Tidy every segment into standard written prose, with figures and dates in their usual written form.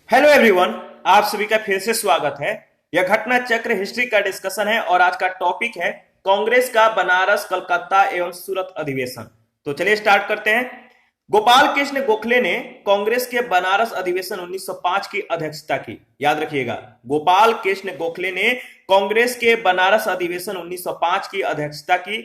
Hello everyone, आप सभी का फिर से स्वागत है। यह घटना चक्र हिस्ट्री का डिस्कशन है और आज का टॉपिक है कांग्रेस का बनारस, कलकत्ता एवं सूरत अधिवेशन। तो चलिए स्टार्ट करते हैं। गोपाल कृष्ण गोखले ने कांग्रेस के बनारस अधिवेशन 1905 की अध्यक्षता की। याद रखिएगा, गोपाल कृष्ण गोखले ने कांग्रेस के बनारस अधिवेशन 1905 की अध्यक्षता की।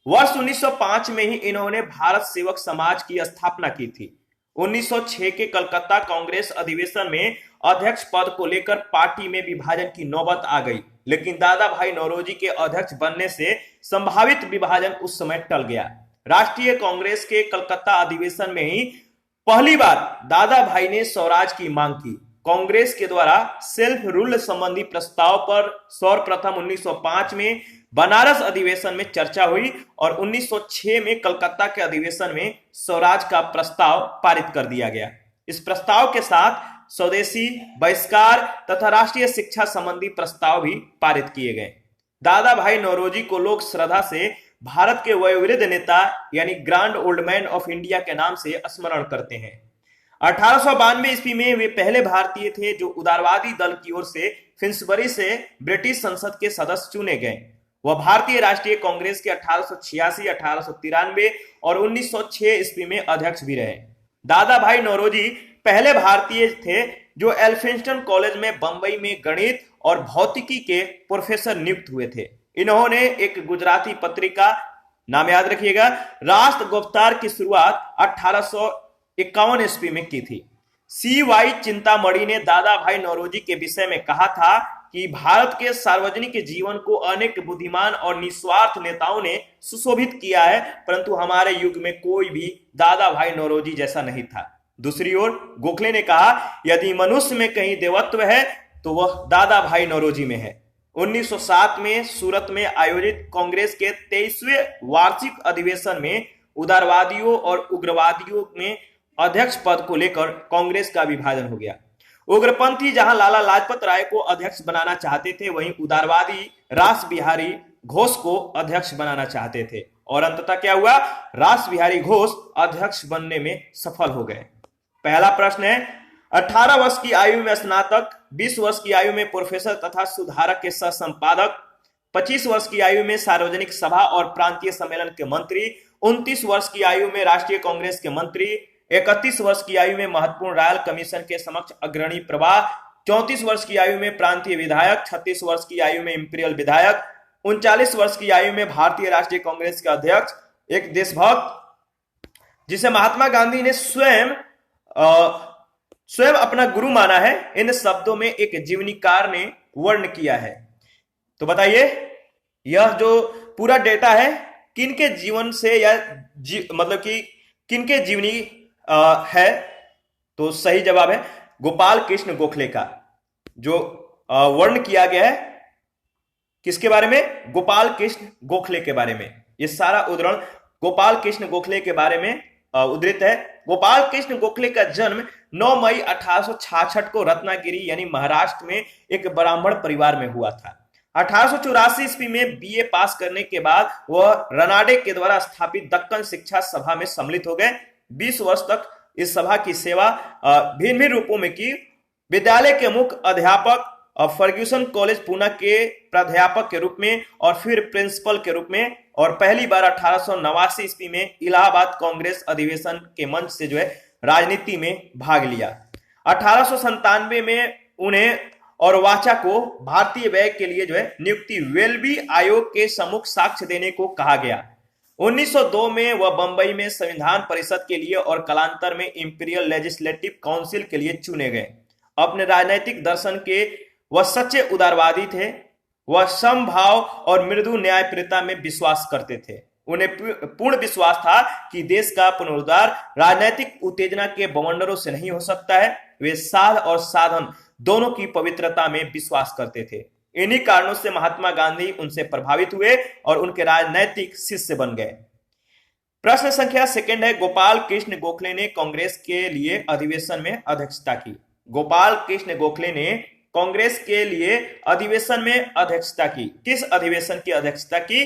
वर्ष 1905 में ही इन्होंने भारत सेवक समाज की स्थापना की थी। 1906 के कलकत्ता कांग्रेस अधिवेशन में अध्यक्ष पद को लेकर पार्टी में विभाजन की नौबत आ गई, लेकिन दादा भाई नौरोजी के अध्यक्ष बनने से संभावित विभाजन उस समय टल गया। राष्ट्रीय कांग्रेस के कलकत्ता अधिवेशन में ही पहली बार दादा भाई ने स्वराज की मांग की। कांग्रेस के द्वारा सेल्फ रूल संबंधी प्रस्ताव पर सर्वप्रथम 1905 में बनारस अधिवेशन में चर्चा हुई और 1906 में कलकत्ता के अधिवेशन में स्वराज का प्रस्ताव पारित कर दिया गया। इस प्रस्ताव के साथ स्वदेशी बहिष्कार तथा राष्ट्रीय शिक्षा संबंधी प्रस्ताव भी पारित किए गए। दादा भाई नौरोजी को लोग श्रद्धा से भारत के वयोवृद्ध नेता यानी grand old man of India के नाम से स्मरण करते हैं। 1892 ईस्वी में वे पहले भारतीय थे जो उदारवादी दल की ओर से फिन्सबरी से ब्रिटिश संसद के सदस्य चुने गए। वह भारतीय राष्ट्रीय कांग्रेस के 1886, 1893 और 1906 ईस्वी में अध्यक्ष भी रहे। दादा भाई नौरोजी पहले भारतीय थे जो एल्फिंस्टन कॉलेज में बंबई में गणित और भौतिकी के प्रोफेसर नियुक्त हुए थे। इन्होंने एक गुजराती पत्रिका, नाम याद रखिएगा, राष्ट्र गुफ्तार की शुरुआत 1851 ईस्वी में की थी। CY चिंतामणि ने दादा भाई नौरोजी के विषय में कहा था कि भारत के सार्वजनिक जीवन को अनेक बुद्धिमान और निस्वार्थ नेताओं ने सुशोभित किया है, परंतु हमारे युग में कोई भी दादा भाई नौरोजी जैसा नहीं था। दूसरी ओर गोखले ने कहा, यदि मनुष्य में कहीं देवत्व है तो वह दादा भाई नौरोजी में है। 1907 में सूरत में आयोजित कांग्रेस के 23वें वार्षिक अधिवेशन में उदारवादियों और उग्रवादियों में अध्यक्ष पद को लेकर कांग्रेस का विभाजन हो गया। उग्रपंथी जहां लाला लाजपत राय को अध्यक्ष बनाना चाहते थे, वहीं उदारवादी रास बिहारी घोष को अध्यक्ष बनाना चाहते थे और अंततः क्या हुआ, रास बिहारी घोष अध्यक्ष बनने में सफल हो गए। पहला प्रश्न है, 18 वर्ष की आयु में स्नातक, 20 वर्ष की आयु में प्रोफेसर तथा सुधारक के सह संपादक, 25 वर्ष की आयु में सार्वजनिक सभा और प्रांतीय सम्मेलन के मंत्री, 29 वर्ष की आयु में राष्ट्रीय कांग्रेस के मंत्री, 31 वर्ष की आयु में महत्वपूर्ण रॉयल कमीशन के समक्ष अग्रणी प्रवाह, 34 वर्ष की आयु में प्रांतीय विधायक, 36 वर्ष की आयु में इंपीरियल विधायक, 39 वर्ष की आयु में भारतीय राष्ट्रीय कांग्रेस के अध्यक्ष, एक देशभक्त जिसे महात्मा गांधी ने स्वयं अपना गुरु माना है। इन शब्दों में एक जीवनीकार ने वर्ण किया है। तो बताइए, यह जो पूरा डेटा है किनके जीवन से या मतलब कि किनके जीवनी है? तो सही जवाब है गोपाल कृष्ण गोखले का। जो वर्ण किया गया है किसके बारे में? गोपाल कृष्ण गोखले के बारे में। यह सारा उद्धरण गोपाल कृष्ण गोखले के बारे में उद्धृत है। गोपाल कृष्ण गोखले का जन्म 9 मई 1866 को रत्नागिरी यानी महाराष्ट्र में एक ब्राह्मण परिवार में हुआ था। 1884 ईस्वी में BA पास करने के बाद वह रनाडे के द्वारा स्थापित दक्कन शिक्षा सभा में सम्मिलित हो गए। 20 वर्ष तक इस सभा की सेवा भिन्न भिन्न रूपों में की। विद्यालय के मुख्य अध्यापक, फर्ग्यूसन कॉलेज पूना के प्राध्यापक के रूप में और फिर प्रिंसिपल के रूप में, और पहली बार 1889 ईस्वी में इलाहाबाद कांग्रेस अधिवेशन के मंच से जो है राजनीति में भाग लिया। 1897 में उन्हें और वाचा को भारतीय व्यय के लिए जो है नियुक्ति वेल्बी आयोग के सम्मुख साक्ष्य देने को कहा गया। 1902 में वह बंबई में संविधान परिषद के लिए और कालांतर में इंपीरियल लेजिस्लेटिव काउंसिल के लिए चुने गए। अपने राजनैतिक दर्शन के वह सच्चे उदारवादी थे। वह समभाव और मृदु न्यायप्रियता में विश्वास करते थे। उन्हें पूर्ण विश्वास था कि देश का पुनरुद्धार राजनीतिक उत्तेजना के बवंडरों से नहीं हो सकता है। वे साध और साधन दोनों की पवित्रता में विश्वास करते थे। इन्हीं कारणों से महात्मा गांधी उनसे प्रभावित हुए और उनके राजनैतिक शिष्य बन गए। प्रश्न संख्या सेकंड है, गोपाल कृष्ण गोखले ने कांग्रेस के लिए अधिवेशन में अध्यक्षता की। गोपाल कृष्ण गोखले ने कांग्रेस के लिए अधिवेशन में अध्यक्षता की। किस अधिवेशन की अध्यक्षता की?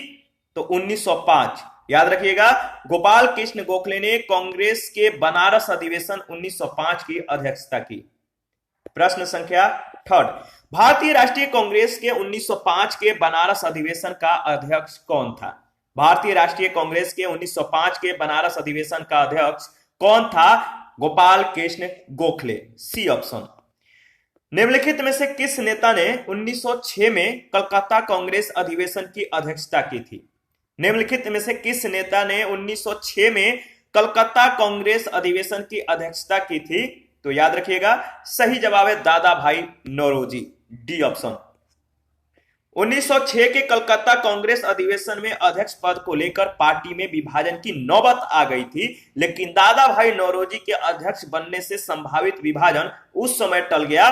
तो 1905। याद रखिएगा, गोपाल कृष्ण गोखले ने कांग्रेस के बनारस अधिवेशन 1905 की अध्यक्षता की। प्रश्न संख्या थर्ड, भारतीय राष्ट्रीय कांग्रेस के 1905 के बनारस अधिवेशन का अध्यक्ष कौन था? भारतीय राष्ट्रीय कांग्रेस के 1905 के बनारस अधिवेशन का अध्यक्ष कौन था? Gopal Krishna Gokhale, C option. निम्नलिखित में से किस नेता ने 1906 में कलकत्ता कांग्रेस अधिवेशन की अध्यक्षता की थी? निम्नलिखित में से किस नेता ने 1906 में कलकत्ता कांग्रेस अधिवेशन की अध्यक्षता की थी? तो याद रखिएगा, सही जवाब है दादा भाई नौरोजी, डी ऑप्शन। 1906 के कलकत्ता कांग्रेस अधिवेशन में अध्यक्ष पद को लेकर पार्टी में विभाजन की नौबत आ गई थी, लेकिन दादा भाई नौरोजी के अध्यक्ष बनने से संभावित विभाजन उस समय टल गया।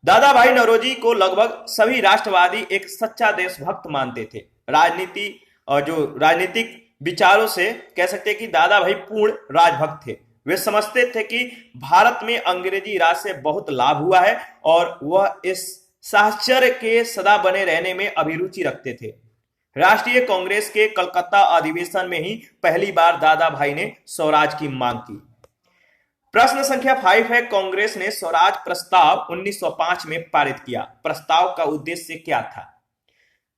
दादा भाई नौरोजी को लगभग सभी राष्ट्रवादी एक सच्चा देशभक्त मानते थे। राजनीति और जो राजनीतिक विचारों से कह सकते हैं कि दादा भाई पूर्ण राजभक्त थे। वे समझते थे कि भारत में अंग्रेजी राज से बहुत लाभ हुआ है और वह इस साहचर्य के सदा बने रहने में अभिरुचि रखते थे। राष्ट्रीय कांग्रेस के कलकत्ता अधिवेशन में ही पहली बार दादा भाई ने स्वराज की मांग की। प्रश्न संख्या 5 है, कांग्रेस ने स्वराज प्रस्ताव 1905 में पारित किया। प्रस्ताव का उद्देश्य क्या था?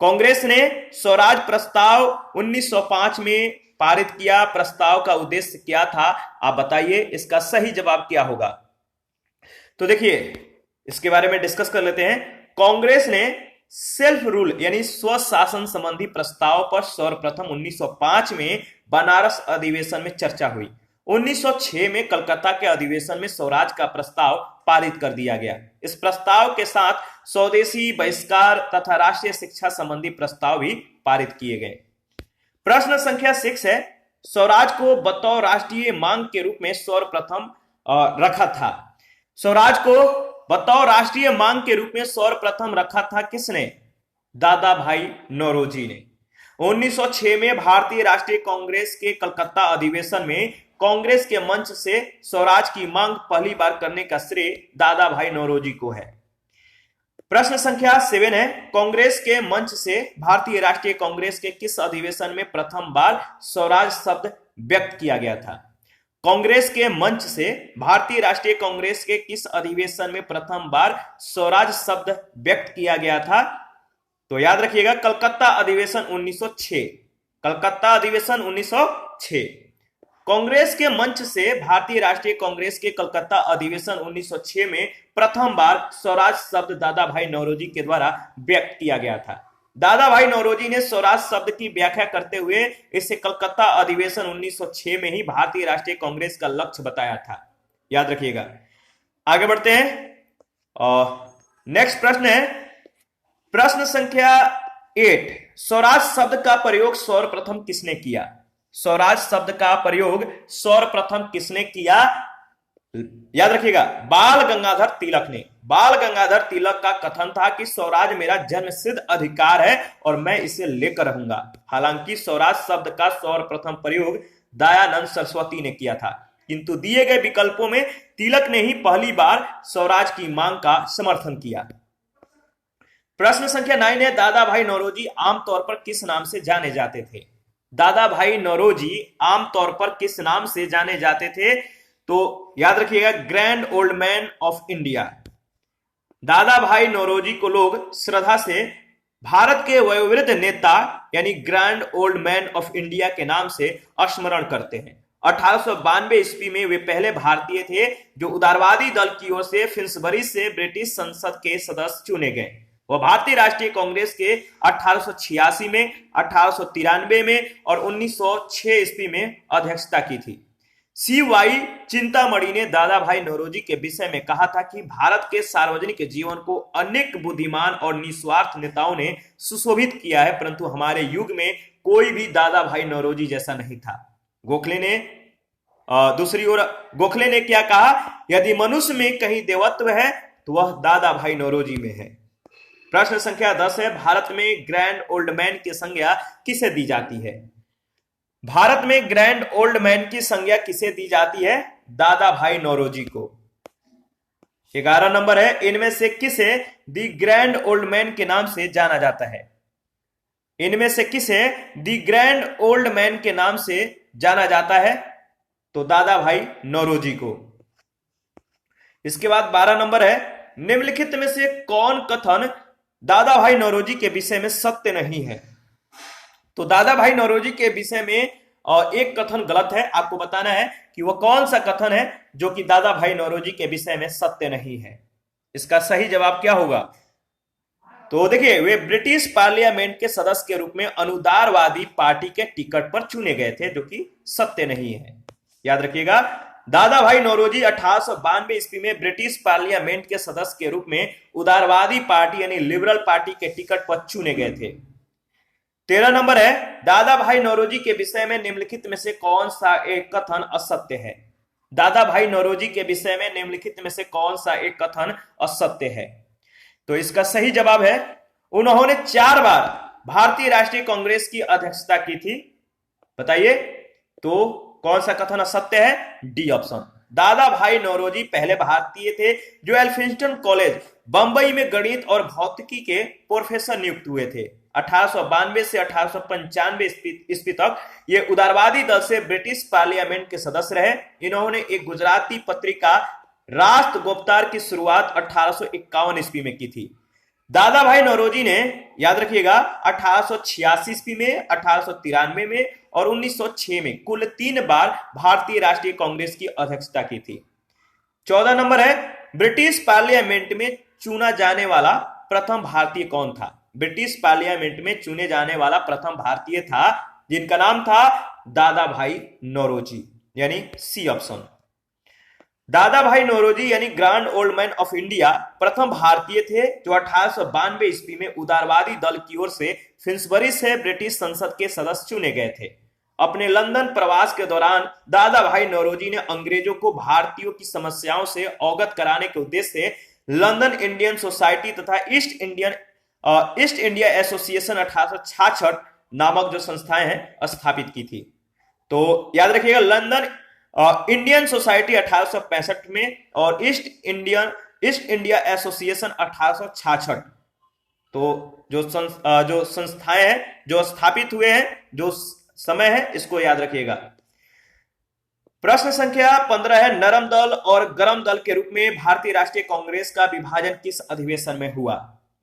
कांग्रेस ने स्वराज प्रस्ताव 1905 में पारित किया। प्रस्ताव का उद्देश्य क्या था, आप बताइए। इसका सही जवाब क्या होगा? तो देखिए, इसके बारे में डिस्कस कर लेते हैं। कांग्रेस ने सेल्फ रूल यानी स्वशासन संबंधी प्रस्ताव पर सर्वप्रथम 1905 में बनारस अधिवेशन में चर्चा हुई। 1906 में कलकत्ता के अधिवेशन में स्वराज का प्रस्ताव पारित कर दिया गया। इस प्रस्ताव के साथ स्वदेशी बहिष्कार तथा राष्ट्रीय शिक्षा संबंधी प्रस्ताव भी पारित किए गए। प्रश्न संख्या 6 है, स्वराज को बतौर राष्ट्रीय मांग के रूप में सर्वप्रथम रखा था। स्वराज को बतौर राष्ट्रीय मांग के रूप में सर्वप्रथम रखा था किसने? दादा भाई नौरोजी ने। 1906 में भारतीय राष्ट्रीय कांग्रेस के कलकत्ता अधिवेशन में कांग्रेस के मंच से स्वराज की मांग पहली बार करने का श्रेय दादा भाई नौरोजी को है। प्रश्न संख्या 7 है, कांग्रेस के मंच से भारतीय राष्ट्रीय कांग्रेस के किस अधिवेशन में प्रथम बार स्वराज शब्द व्यक्त किया गया था? कांग्रेस के मंच से भारतीय राष्ट्रीय कांग्रेस के किस अधिवेशन में प्रथम बार स्वराज शब्द व्यक्त किया गया था? तो याद रखिएगा, कलकत्ता अधिवेशन 1906। कलकत्ता अधिवेशन 1906। कांग्रेस के मंच से भारतीय राष्ट्रीय कांग्रेस के कलकत्ता अधिवेशन 1906 में प्रथम बार स्वराज शब्द दादा भाई नौरोजी के द्वारा व्यक्त किया गया था। दादा भाई नौरोजी ने स्वराज शब्द की व्याख्या करते हुए इसे कलकत्ता अधिवेशन 1906 में ही भारतीय राष्ट्रीय कांग्रेस का लक्ष्य बताया था। याद रखिएगा। आगे बढ़ते हैं और नेक्स्ट प्रश्न है, प्रश्न संख्या 8, स्वराज शब्द का प्रयोग सर्वप्रथम किसने किया? स्वराज शब्द का प्रयोग सर्वप्रथम किसने किया? याद रखिएगा, बाल गंगाधर तिलक ने। बाल गंगाधर तिलक का कथन था कि स्वराज मेरा जन्मसिद्ध अधिकार है और मैं इसे लेकर रहूंगा। हालांकि स्वराज शब्द का सर्वप्रथम प्रयोग दयानंद सरस्वती ने किया था, किंतु दिए गए विकल्पों में तिलक ने ही पहली बार स्वराज की मांग का समर्थन किया। प्रश्न संख्या 9 है, दादा भाई नौरोजी आमतौर पर किस नाम से जाने जाते थे? दादा भाई नौरोजी आमतौर पर किस नाम से जाने जाते थे? तो याद रखिएगा, grand old man of India. दादा भाई नौरोजी को लोग श्रद्धा से भारत के वयोवृद्ध नेता यानी grand old man of India के नाम से स्मरण करते हैं। 1892 ईस्वी में वे पहले भारतीय थे जो उदारवादी दल की ओर से फिन्सबरी से ब्रिटिश संसद के सदस्य चुने गए। वह भारतीय राष्ट्रीय कांग्रेस के 1886 में, 1893 में और 1906 ईस्वी में अध्यक्षता की थी। CY चिंतामणि ने दादा भाई नौरोजी के विषय में कहा था कि भारत के सार्वजनिक जीवन को अनेक बुद्धिमान और निस्वार्थ नेताओं ने सुशोभित किया है, परंतु हमारे युग में कोई भी दादा भाई नौरोजी जैसा नहीं था। गोखले ने दूसरी ओर गोखले ने क्या कहा? यदि मनुष्य में कहीं देवत्व है तो वह दादा भाई नौरोजी में है। प्रश्न संख्या 10 है, भारत में ग्रैंड ओल्ड मैन की संज्ञा किसे दी जाती है? भारत में ग्रैंड ओल्ड मैन की संज्ञा किसे दी जाती है? दादा भाई नौरोजी को। 11 नंबर है, इनमें से किसे दी ग्रैंड ओल्ड मैन के नाम से जाना जाता है? इनमें से किसे दी ग्रैंड ओल्ड मैन के नाम से जाना जाता है? तो दादा भाई नौरोजी को। इसके बाद 12 नंबर है, निम्नलिखित में से कौन कथन दादा भाई नौरोजी के विषय में सत्य नहीं है? तो दादा भाई नौरोजी के विषय में एक कथन गलत है। आपको बताना है कि वह कौन सा कथन है जो कि दादा भाई नौरोजी के विषय में सत्य नहीं है। इसका सही जवाब क्या होगा? तो देखिए, वे ब्रिटिश पार्लियामेंट के सदस्य के रूप में अनुदारवादी पार्टी के टिकट पर चुने गए थे, जो कि सत्य नहीं है। याद रखिएगा, दादा भाई नौरोजी 1892 ईस्वी में ब्रिटिश पार्लियामेंट के सदस्य के रूप में उदारवादी पार्टी यानी लिबरल पार्टी के टिकट पर चुने गए थे। 13 नंबर है, दादा भाई नौरोजी के विषय में निम्नलिखित में से कौन सा एक कथन असत्य है? दादा भाई नौरोजी के विषय में निम्नलिखित में से कौन सा एक कथन असत्य है? तो इसका सही जवाब है, उन्होंने 4 बार भारतीय राष्ट्रीय कांग्रेस की अध्यक्षता की थी। बताइए, तो कौन सा कथन असत्य है? D option. दादा भाई नौरोजी पहले भारतीय थे जो एल्फिंस्टन कॉलेज बंबई में गणित और भौतिकी के प्रोफेसर नियुक्त हुए थे। 1892 से 1895 ईस्वी तक ये उदारवादी दल से ब्रिटिश पार्लियामेंट के सदस्य रहे। इन्होंने एक गुजराती पत्रिका राष्ट्र गुप्तार की शुरुआत 1851 ईस्वी में की थी। दादा भाई नौरोजी ने, याद रखिएगा, 1886 ईस्वी में, 1893 में और 1906 में कुल 3 बार भारतीय राष्ट्रीय कांग्रेस की अध्यक्षता की थी। 14 नंबर है, ब्रिटिश पार्लियामेंट में चुना जाने वाला प्रथम भारतीय कौन था? ब्रिटिश पार्लियामेंट में चुने जाने वाला प्रथम भारतीय था जिनका नाम था दादा भाई नौरोजी, यानी सी ऑप्शन। दादा भाई नौरोजी यानी grand old man of India प्रथम भारतीय थे जो 1892 ईस्वी में उदारवादी दल की ओर से फिन्सबरी से ब्रिटिश संसद के सदस्य चुने गए थे। अपने लंदन प्रवास के दौरान दादा भाई नौरोजी ने अंग्रेजों को भारतीयों की समस्याओं से अवगत कराने के उद्देश्य से लंदन इंडियन सोसाइटी तथा ईस्ट इंडिया एसोसिएशन 1866 नामक जो संस्थाएं हैं स्थापित की थी। तो याद रखिएगा, लंदन इंडियन सोसाइटी 1865 में और ईस्ट इंडिया एसोसिएशन 1866। तो जो संस्थाएं हैं जो स्थापित हुए हैं, जो समय है, इसको याद रखिएगा। प्रश्न संख्या 15 है, नरम दल और गरम दल के रूप में भारतीय राष्ट्रीय कांग्रेस का विभाजन किस अधिवेशन में हुआ?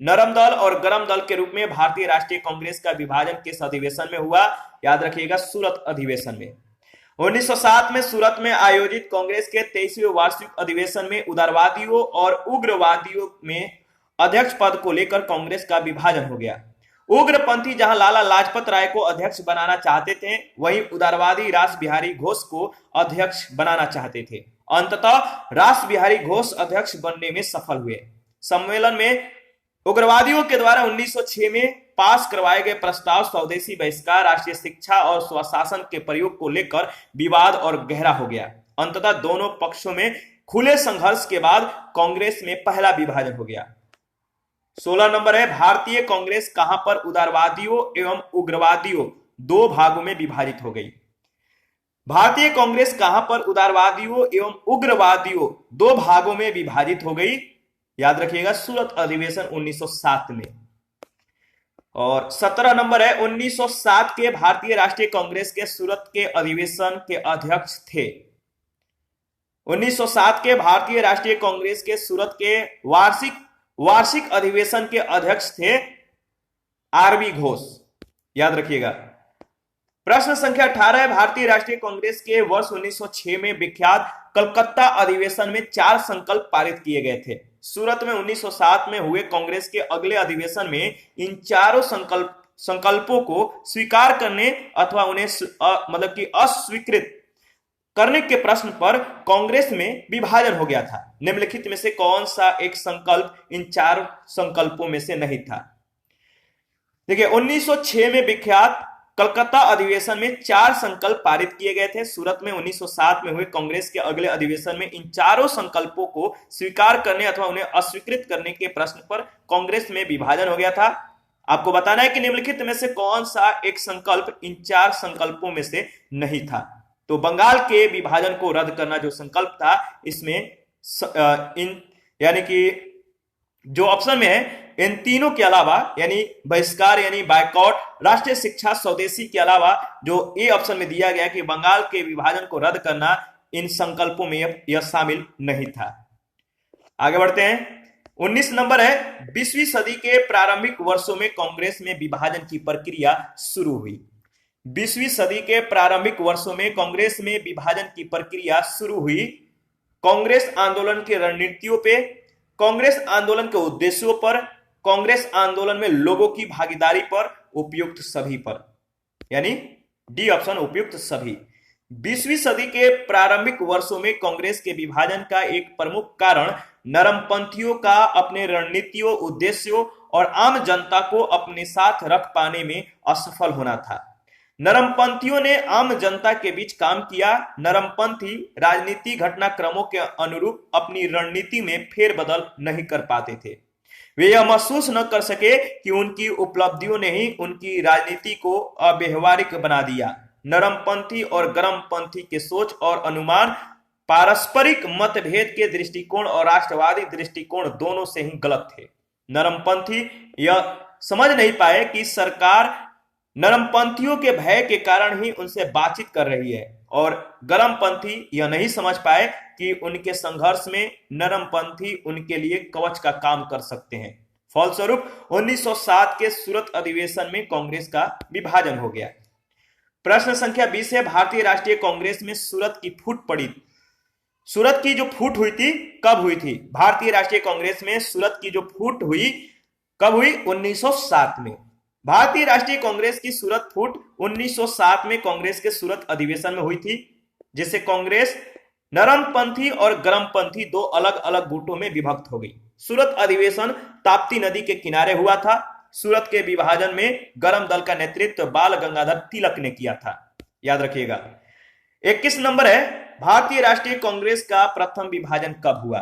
नरम दल और गरम दल के रूप में भारतीय राष्ट्रीय कांग्रेस का विभाजन किस अधिवेशन में हुआ? याद रखिएगा, सूरत अधिवेशन में। 1907 में सूरत में आयोजित कांग्रेस के 23वें वार्षिक अधिवेशन में उदारवादियों और उग्रवादियों में अध्यक्ष पद को लेकर कांग्रेस का विभाजन हो गया। उग्रपंथी जहां लाला लाजपत राय को अध्यक्ष बनाना चाहते थे, वहीं उदारवादी रास बिहारी घोष को अध्यक्ष बनाना चाहते थे। अंततः रास बिहारी घोष अध्यक्ष बनने में सफल हुए। सम्मेलन में उग्रवादियों के द्वारा 1906 में पास करवाए गए प्रस्ताव स्वदेशी बहिष्कार, राष्ट्रीय शिक्षा और स्वशासन के प्रयोग को लेकर विवाद और गहरा हो गया। अंततः दोनों पक्षों में खुले संघर्ष के बाद कांग्रेस में पहला विभाजन हो गया। 16 नंबर है, भारतीय कांग्रेस कहां पर उदारवादियों एवं उग्रवादियों 2 भागों में विभाजित हो गई? भारतीय कांग्रेस कहां पर उदारवादियों एवं उग्रवादियों 2 भागों में विभाजित हो गई? याद रखिएगा, सूरत अधिवेशन 1907 में। और 17 नंबर है, 1907 के भारतीय राष्ट्रीय कांग्रेस के सूरत के अधिवेशन के अध्यक्ष थे। 1907 के भारतीय राष्ट्रीय कांग्रेस के सूरत के वार्षिक अधिवेशन के अध्यक्ष थे आरबी घोष। याद रखिएगा। प्रश्न संख्या 18 है, भारतीय राष्ट्रीय कांग्रेस के वर्ष 1906 में विख्यात कलकत्ता अधिवेशन में 4 संकल्प पारित किए गए थे। सूरत में 1907 में हुए कांग्रेस के अगले अधिवेशन में इन चारों संकल्पों को स्वीकार करने अथवा उन्हें मतलब कि अस्वीकृत करने के प्रश्न पर कांग्रेस में विभाजन हो गया था। निम्नलिखित में से कौन सा एक संकल्प इन 4 संकल्पों में से नहीं था? देखिए, 1906 में विख्यात कलकत्ता अधिवेशन में 4 संकल्प पारित किए गए थे। सूरत में 1907 में हुए कांग्रेस के अगले अधिवेशन में इन चारों संकल्पों को स्वीकार करने अथवा उन्हें अस्वीकृत करने के प्रश्न पर कांग्रेस में विभाजन हो गया था। आपको बताना है कि निम्नलिखित में से कौन सा एक संकल्प इन 4 संकल्पों में से नहीं था। तो बंगाल के विभाजन को रद्द करना जो संकल्प था, इसमें यानी कि जो ऑप्शन में है, इन तीनों के अलावा यानी बहिष्कार यानी बायकॉट, राष्ट्रीय शिक्षा, स्वदेशी के अलावा जो ए ऑप्शन में दिया गया कि बंगाल के विभाजन को रद्द करना, इन संकल्पों में यह शामिल नहीं था। आगे बढ़ते हैं। 19 नंबर है 20वीं सदी के प्रारंभिक वर्षों में कांग्रेस में विभाजन की प्रक्रिया शुरू हुई। 20वीं सदी के प्रारंभिक वर्षों में कांग्रेस में विभाजन की प्रक्रिया शुरू हुई। कांग्रेस आंदोलन की रणनीतियों पे, कांग्रेस आंदोलन के उद्देश्यों पर, कांग्रेस आंदोलन में लोगों की भागीदारी पर, उपयुक्त सभी पर, यानी डी ऑप्शन उपयुक्त सभी। 20वीं सदी के प्रारंभिक वर्षों में कांग्रेस के विभाजन का एक प्रमुख कारण नरमपंथियों का अपने रणनीतियों, उद्देश्यों और आम जनता को अपने साथ रख पाने में असफल होना था। नरमपंथियों ने आम जनता के बीच काम किया। नरमपंथी राजनीति घटनाक्रमों के अनुरूप अपनी रणनीति में फेरबदल नहीं कर पाते थे। वे यह महसूस न कर सके कि उनकी उपलब्धियों ने ही उनकी राजनीति को अव्यवहारिक बना दिया। नरमपंथी और गरमपंथी के सोच और अनुमान पारस्परिक मतभेद के दृष्टिकोण और राष्ट्रवादी दृष्टिकोण दोनों से ही गलत थे। नरमपंथी यह समझ नहीं पाए कि सरकार नरमपंथियों के भय के कारण ही उनसे बातचीत कर रही है, और गरमपंथी यह नहीं समझ पाए कि उनके संघर्ष में नरमपंथी उनके लिए कवच का काम कर सकते हैं। फलस्वरूप 1907 के सूरत अधिवेशन में कांग्रेस का विभाजन हो गया। प्रश्न संख्या 20 है भारतीय राष्ट्रीय कांग्रेस में सूरत की फूट पड़ी। सूरत की जो फूट हुई थी कब हुई थी? भारतीय राष्ट्रीय कांग्रेस में सूरत की जो फूट हुई कब हुई? 1907 में। भारतीय राष्ट्रीय कांग्रेस की सूरत फूट 1907 में कांग्रेस के सूरत अधिवेशन में हुई थी, जिससे कांग्रेस नरमपंथी और गरमपंथी दो अलग अलग गुटों में विभक्त हो गई। सूरत अधिवेशन ताप्ती नदी के किनारे हुआ था। सूरत के विभाजन में गरम दल का नेतृत्व बाल गंगाधर तिलक ने किया था, याद रखिएगा। 21 नंबर है भारतीय राष्ट्रीय कांग्रेस का प्रथम विभाजन कब हुआ?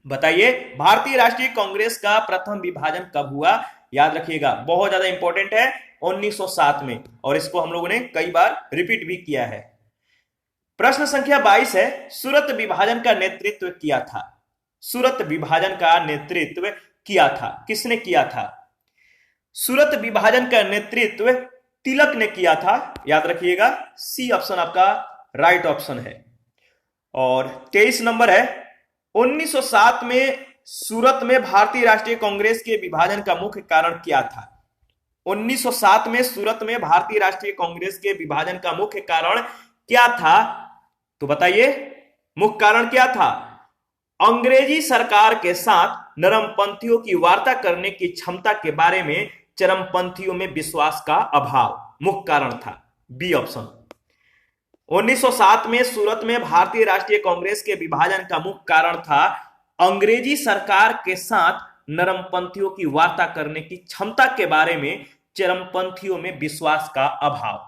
बताइए, भारतीय राष्ट्रीय कांग्रेस का प्रथम विभाजन कब हुआ? याद रखिएगा, बहुत ज्यादा इंपॉर्टेंट है, 1907 में, और इसको हम लोगों ने कई बार रिपीट भी किया है। प्रश्न संख्या 22 है सूरत विभाजन का नेतृत्व किया था। सूरत विभाजन का नेतृत्व किया था, किसने किया था? सूरत विभाजन का नेतृत्व तिलक ने किया था, याद रखिएगा। सी ऑप्शन आपका राइट ऑप्शन है। और 23 नंबर है 1907 में सूरत में भारतीय राष्ट्रीय कांग्रेस के विभाजन का मुख्य कारण क्या था? 1907 में सूरत में भारतीय राष्ट्रीय कांग्रेस के विभाजन का मुख्य कारण क्या था? तो बताइए, मुख्य कारण क्या था? अंग्रेजी सरकार के साथ नरमपंथियों की वार्ता करने की क्षमता के बारे में चरमपंथियों में विश्वास का अभाव मुख्य कारण था। B option. 1907 में सूरत में भारतीय राष्ट्रीय कांग्रेस के विभाजन का मुख्य कारण था अंग्रेजी सरकार के साथ नरमपंथियों की वार्ता करने की क्षमता के बारे में चरमपंथियों में विश्वास का अभाव।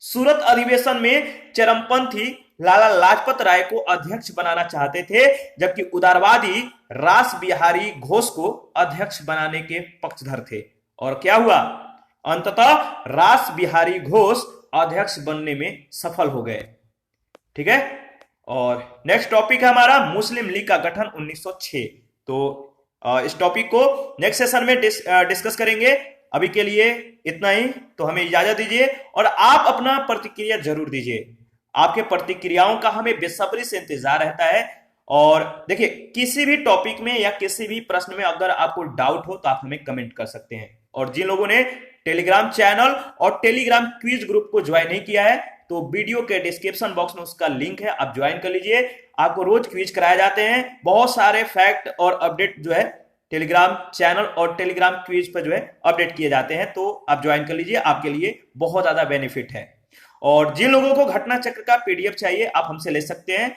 सूरत अधिवेशन में चरमपंथी लाला लाजपत राय को अध्यक्ष बनाना चाहते थे, जबकि उदारवादी रास बिहारी घोष को अध्यक्ष बनाने के पक्षधर थे। और क्या हुआ? अंततः रास बिहारी घोष अध्यक्ष बनने में सफल हो गए। ठीक है। और नेक्स्ट टॉपिक है हमारा मुस्लिम लीग का गठन 1906। तो इस टॉपिक को नेक्स्ट सेशन में डिस्कस करेंगे। अभी के लिए इतना ही, तो हमें इजाजत दीजिए और आप अपना प्रतिक्रिया जरूर दीजिए। आपके प्रतिक्रियाओं का हमें बेसब्री से इंतजार रहता है। और देखिए, किसी भी टॉपिक में या किसी भी प्रश्न में अगर आपको डाउट हो तो आप हमें कमेंट कर सकते हैं। और जिन लोगों ने टेलीग्राम चैनल और टेलीग्राम क्विज ग्रुप को ज्वाइन नहीं किया है तो वीडियो के डिस्क्रिप्शन बॉक्स में उसका लिंक है, आप ज्वाइन कर लीजिए। आपको रोज क्विज कराए जाते हैं, बहुत सारे फैक्ट और अपडेट जो है टेलीग्राम चैनल और टेलीग्राम क्विज पर जो है अपडेट किए जाते हैं, तो आप ज्वाइन कर लीजिए, आपके लिए बहुत ज्यादा बेनिफिट है। और जिन लोगों को घटना चक्र का पीडीएफ चाहिए आप हमसे ले सकते हैं।